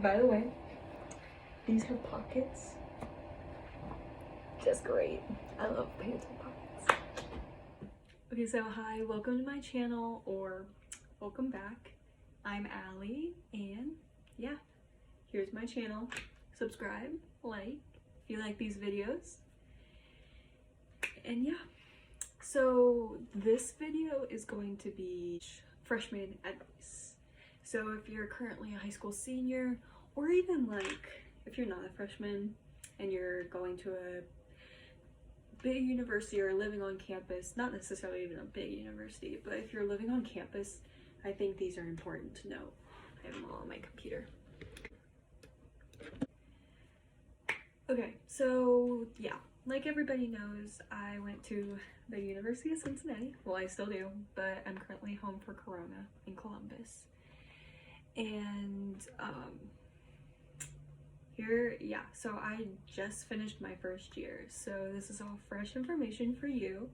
By the way, these have pockets. Just great. I love pants with pockets. Okay, so hi, welcome to my channel, or welcome back. I'm Allie, and yeah, here's my channel. Subscribe, like, if you like these videos. And yeah, so this video is going to be freshman advice. So if you're currently a high school senior, or even like if you're not a freshman and you're going to a big university or living on campus, not necessarily even a big university, but if you're living on campus, I think these are important to know. I have them all on my computer. Okay, so yeah, like everybody knows, I went to the University of Cincinnati. Well, I still do, but I'm currently home for Corona in Columbus. And so I just finished my first year, so this is all fresh information for you.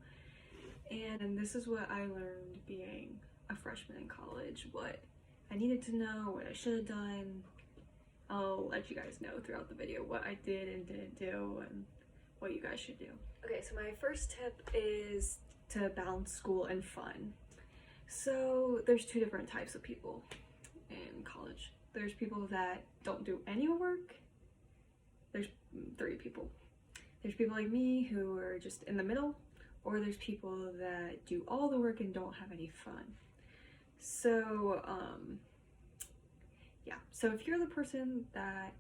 And this is what I learned being a freshman in college, what I needed to know, what I should have done. I'll let you guys know throughout the video what I did and didn't do and what you guys should do. Okay, so my first tip is to balance school and fun. So there's two different types of people in college. There's people that don't do any work. There's three people. There's people like me who are just in the middle, or there's people that do all the work and don't have any fun. So yeah, so if you're the person that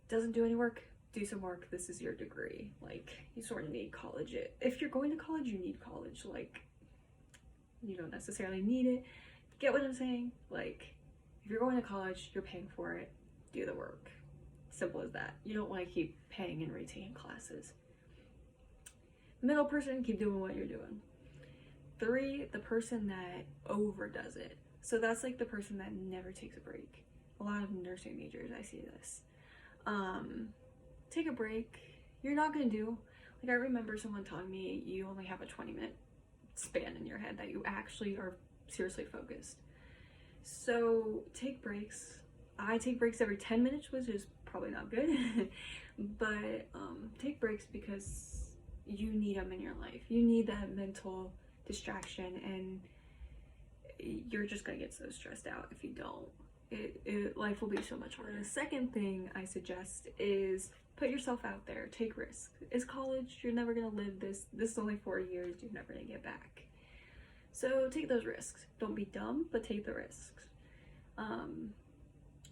doesn't do any work, do some work. This is your degree. Like, you sort of need college. If you're going to college, you need college. Like, you don't necessarily need it. Get what I'm saying? Like, if you're going to college, you're paying for it. Do the work. Simple as that. You don't want to keep paying and retaking classes. Middle person, keep doing what you're doing. 3, the person that overdoes it. So that's like the person that never takes a break. A lot of nursing majors, I see this. Take a break. You're not gonna do, like, I remember someone telling me you only have a 20-minute span in your head that you actually are seriously focused. So take breaks. I take breaks every 10 minutes, which is probably not good, but take breaks because you need them in your life. You need that mental distraction, and you're just gonna get so stressed out if you don't. Life will be so much harder. The second thing I suggest is put yourself out there. Take risks. It's college. You're never gonna live this. This is only 4 years. You're never gonna get back. So take those risks. Don't be dumb, but take the risks.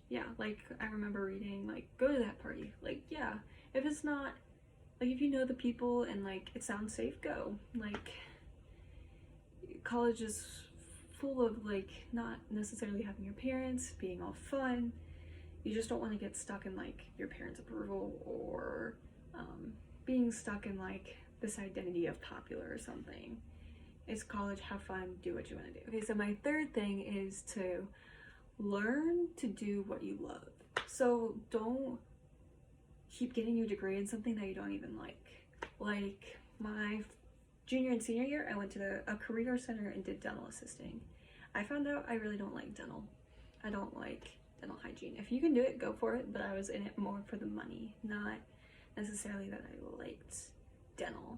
Yeah, like I remember reading, like, go to that party. Like, yeah, if it's not, like, if you know the people and like it sounds safe, go. Like, college is full of like not necessarily having your parents, being all fun. You just don't want to get stuck in like your parents' approval, or being stuck in like this identity of popular or something. It's college, have fun, do what you want to do. Okay, so my third thing is to learn to do what you love. So don't keep getting your degree in something that you don't even like. Like my junior and senior year, I went to a career center and did dental assisting. I found out I really don't like dental. I don't like dental hygiene. If you can do it, go for it, but I was in it more for the money, not necessarily that I liked dental.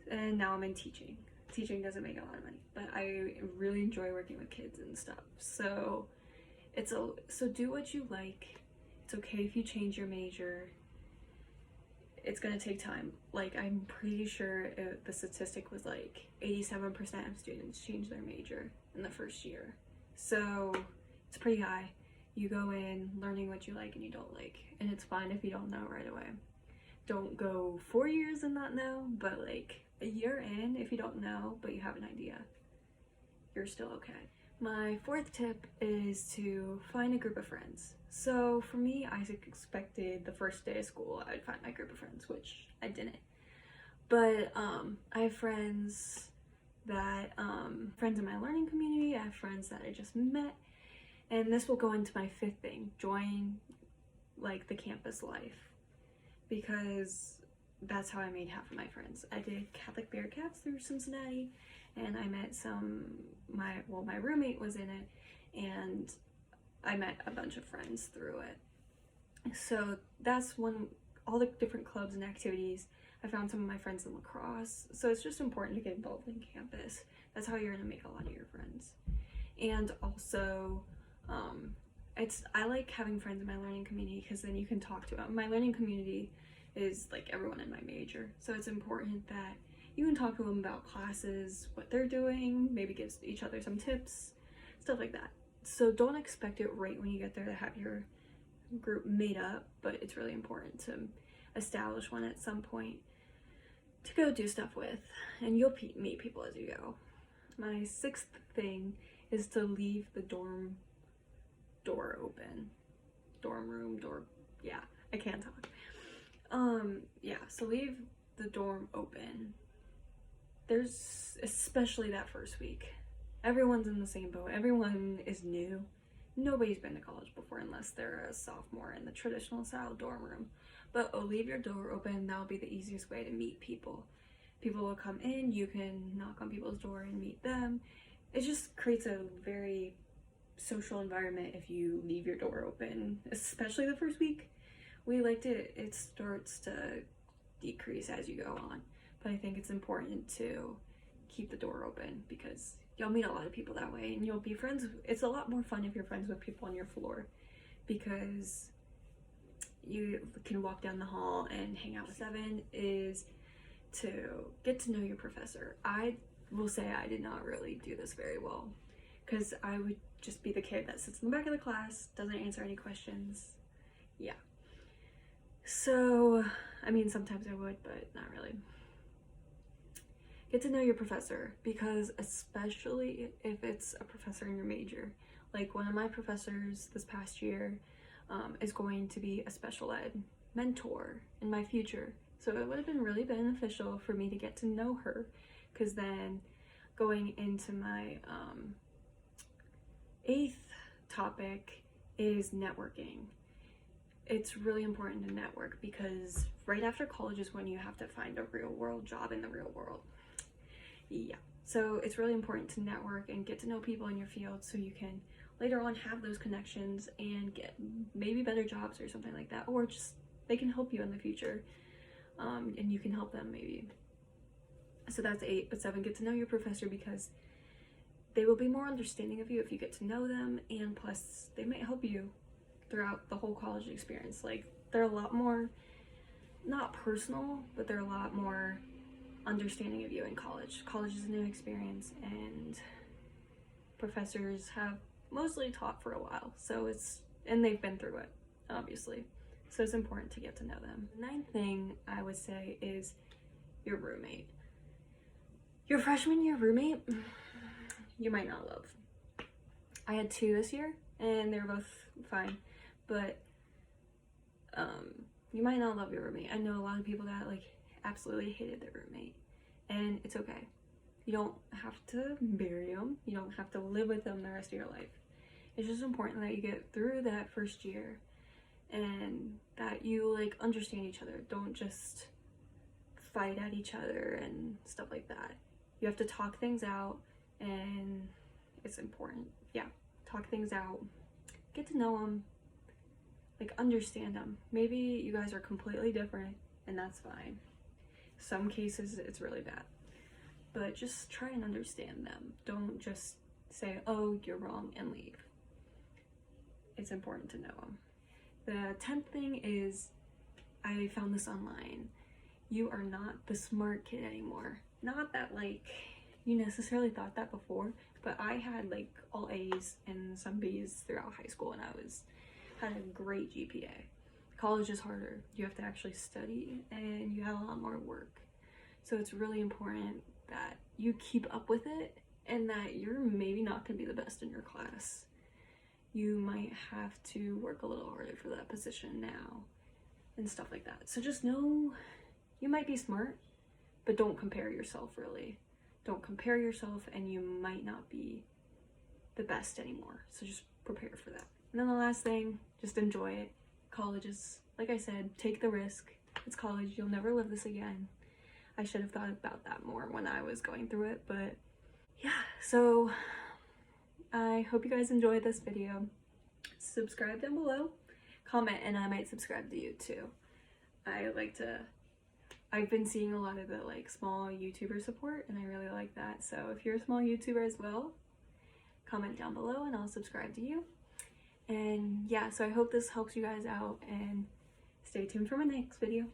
And now I'm in teaching. Teaching doesn't make a lot of money, but I really enjoy working with kids and stuff. So so do what you like. It's okay if you change your major. It's gonna take time. Like, I'm pretty sure the statistic was like 87% of students change their major in the first year. So it's pretty high. You go in learning what you like and you don't like, and it's fine if you don't know right away. Don't go 4 years and not know, but like a year in, if you don't know but you have an idea, you're still okay. My fourth tip is to find a group of friends. So for me, I expected the first day of school I'd find my group of friends, which I didn't. But I have friends that, friends in my learning community, I have friends that I just met, and this will go into my fifth thing, join like the campus life, because that's how I made half of my friends. I did Catholic Bearcats through Cincinnati, and I met my roommate was in it, and I met a bunch of friends through it. So that's one, all the different clubs and activities. I found some of my friends in lacrosse. So it's just important to get involved in campus. That's how you're gonna make a lot of your friends. And also, I like having friends in my learning community because then you can talk to them. My learning community is like everyone in my major. So it's important that you can talk to them about classes, what they're doing, maybe give each other some tips, stuff like that. So don't expect it right when you get there to have your group made up, but it's really important to establish one at some point to go do stuff with, and you'll meet people as you go. My sixth thing is to leave the dorm door open. Dorm room door, yeah, I can't talk. Yeah, so leave the dorm open. There's, especially that first week, everyone's in the same boat. Everyone is new. Nobody's been to college before unless they're a sophomore in the traditional style dorm room. But leave your door open. That'll be the easiest way to meet people. People will come in, you can knock on people's door and meet them. It just creates a very social environment if you leave your door open, especially the first week. It starts to decrease as you go on. But I think it's important to keep the door open because you'll meet a lot of people that way and you'll be friends. It's a lot more fun if you're friends with people on your floor because you can walk down the hall and hang out. 7 is to get to know your professor. I will say I did not really do this very well because I would just be the kid that sits in the back of the class, doesn't answer any questions. Yeah. So, I mean, sometimes I would, but not really. Get to know your professor because especially if it's a professor in your major, like one of my professors this past year is going to be a special ed mentor in my future. So it would have been really beneficial for me to get to know her because then going into my 8th topic is networking. It's really important to network because right after college is when you have to find a real world job in the real world. Yeah, so it's really important to network and get to know people in your field so you can later on have those connections and get maybe better jobs or something like that, or just they can help you in the future and you can help them maybe. So that's 8. But 7, get to know your professor because they will be more understanding of you if you get to know them, and plus they might help you throughout the whole college experience. Like they're a lot more, not personal, but they're a lot more understanding of you in college. College is a new experience and professors have mostly taught for a while, so and they've been through it, obviously. So it's important to get to know them. The 9th thing I would say is your roommate. Your freshman year roommate, you might not love. I had 2 this year and they're both fine, but you might not love your roommate. I know a lot of people that like absolutely hated their roommate, and it's okay. You don't have to marry them. You don't have to live with them the rest of your life. It's just important that you get through that first year and that you like understand each other. Don't just fight at each other and stuff like that. You have to talk things out, and it's important. Yeah, talk things out. Get to know them. Like understand them. Maybe you guys are completely different and that's fine. Some cases it's really bad. But just try and understand them. Don't just say, oh, you're wrong, and leave. It's important to know them. The 10th thing is, I found this online. You are not the smart kid anymore. Not that like you necessarily thought that before, but I had like all A's and some B's throughout high school, and I had a great GPA. College is harder. You have to actually study and you have a lot more work. So it's really important that you keep up with it and that you're maybe not going to be the best in your class. You might have to work a little harder for that position now and stuff like that. So just know you might be smart, but don't compare yourself really. Don't compare yourself and you might not be the best anymore. So just prepare for that. And then the last thing, just enjoy it. College is, like I said, take the risk. It's college, you'll never live this again. I should have thought about that more when I was going through it, but yeah, so I hope you guys enjoyed this video. subscribe down below, comment, and I might subscribe to you too. I've been seeing a lot of the like small YouTuber support, and I really like that. So if you're a small YouTuber as well, comment down below and I'll subscribe to you. And yeah, so I hope this helps you guys out, and stay tuned for my next video.